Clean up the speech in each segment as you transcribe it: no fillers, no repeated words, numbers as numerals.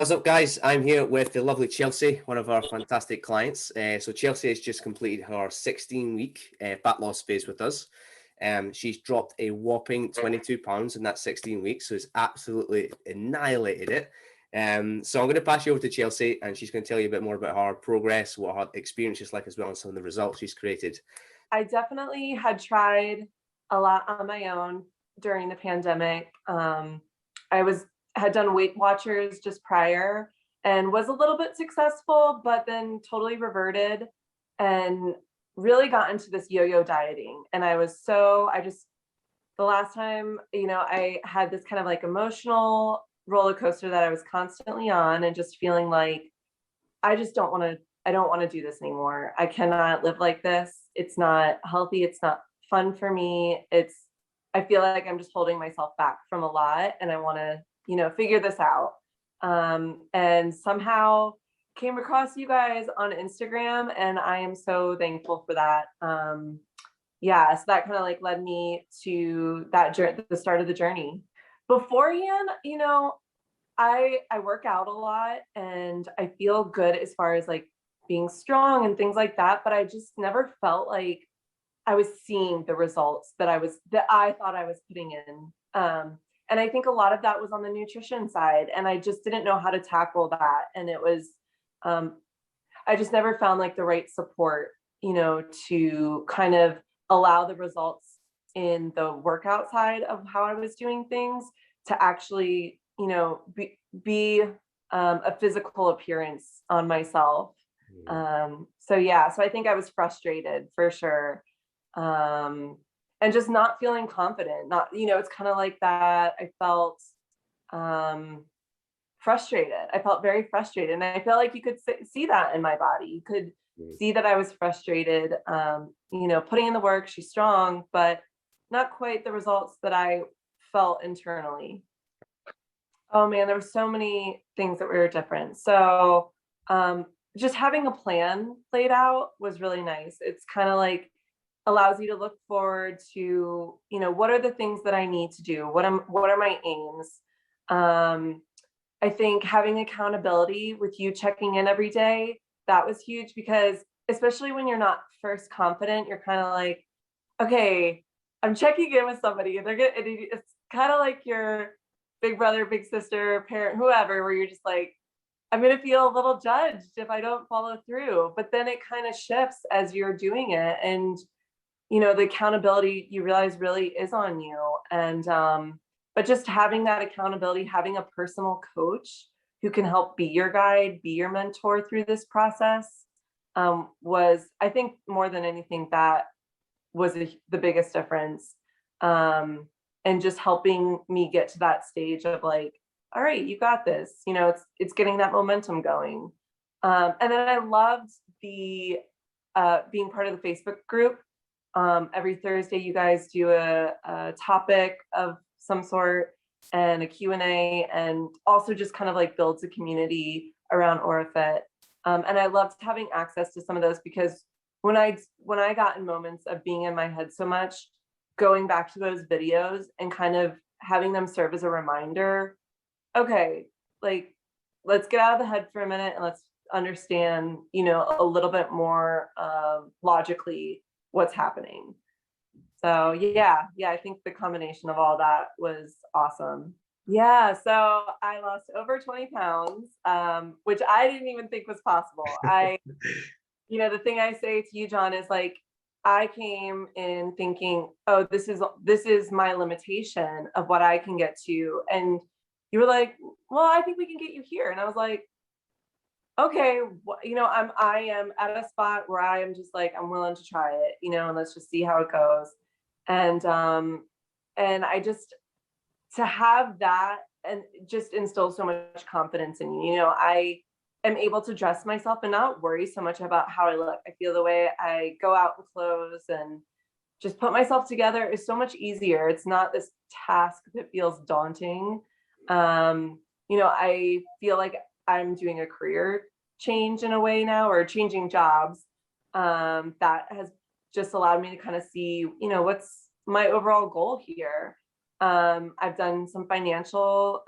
What's up, guys? I'm here with the lovely Chelsea, one of our fantastic clients. So Chelsea has just completed her 16-week fat loss phase with us. She's dropped a whopping 22 pounds in that 16 weeks, so it's absolutely annihilated it. So I'm going to pass you over to Chelsea, and she's going to tell you a bit more about her progress, what her experience is like, as well as some of the results she's created. I definitely had tried a lot on my own during the pandemic. Had done Weight Watchers just prior and was a little bit successful, but then totally reverted and really got into this yo-yo dieting. And the last time, I had this kind of like emotional roller coaster that I was constantly on and just feeling like, I don't want to do this anymore. I cannot live like this. It's not healthy. It's not fun for me. I feel like I'm just holding myself back from a lot, and I want to figure this out. And somehow came across you guys on Instagram, and I am so thankful for that. So that kind of like led me to the start of the journey. Beforehand, I work out a lot and I feel good as far as like being strong and things like that, but I just never felt like I was seeing the results that I thought I was putting in. And I think a lot of that was on the nutrition side, and I just didn't know how to tackle that. And it was, I just never found like the right support, to kind of allow the results in the workout side of how I was doing things to actually, be a physical appearance on myself. So I think I was frustrated for sure. And just not feeling confident, it's kind of like that. I felt frustrated. I felt very frustrated. And I felt like you could see that in my body. You could see that I was frustrated, putting in the work. She's strong, but not quite the results that I felt internally. Oh man, there were so many things that were different. So just having a plan laid out was really nice. It's kind of like allows you to look forward to, what are the things that I need to do? What are my aims? I think having accountability with you checking in every day, that was huge, because especially when you're not first confident, you're kind of like, okay, I'm checking in with somebody. It's kind of like your big brother, big sister, parent, whoever, where you're just like, I'm going to feel a little judged if I don't follow through. But then it kind of shifts as you're doing it. And the accountability you realize really is on you. And, but just having that accountability, having a personal coach who can help be your guide, be your mentor through this process, was, I think, more than anything, that was the biggest difference. And just helping me get to that stage of like, all right, you got this, it's getting that momentum going. And then I loved the, being part of the Facebook group. Every Thursday, you guys do a topic of some sort and a Q&A, and also just kind of like builds a community around OraFit. And I loved having access to some of those, because when I got in moments of being in my head so much, going back to those videos and kind of having them serve as a reminder, okay, like, let's get out of the head for a minute and let's understand, a little bit more logically what's happening. So I think the combination of all that was awesome. Yeah, so I lost over 20 pounds, which I didn't even think was possible. The thing I say to you, John, is like, I came in thinking, oh, this is my limitation of what I can get to. And you were like, well, I think we can get you here. And I was like, okay, I am at a spot where I am just like, I'm willing to try it, and let's just see how it goes. And I just, to have that and just instill so much confidence in you, I am able to dress myself and not worry so much about how I look. I feel the way I go out in clothes and just put myself together is so much easier. It's not this task that feels daunting. I feel like I'm doing a career change in a way now, or changing jobs. That has just allowed me to kind of see, what's my overall goal here. I've done some financial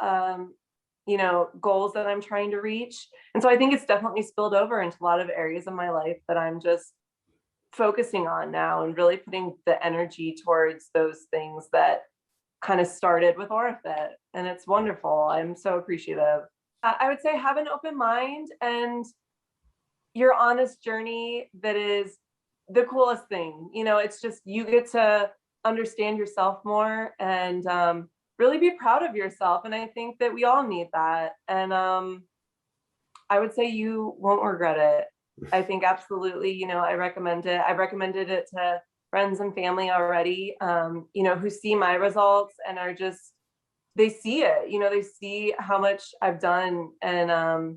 goals that I'm trying to reach. And so I think it's definitely spilled over into a lot of areas of my life that I'm just focusing on now and really putting the energy towards those things that kind of started with OraFit. And it's wonderful. I'm so appreciative. I would say have an open mind, and your honest journey that is the coolest thing. It's just you get to understand yourself more and really be proud of yourself. And I think that we all need that. And I would say you won't regret it. I think absolutely, I recommend it. I've recommended it to friends and family already, who see my results and are just, they see it, they see how much I've done, and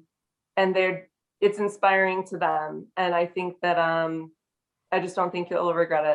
it's inspiring to them. And I think that I just don't think you'll regret it.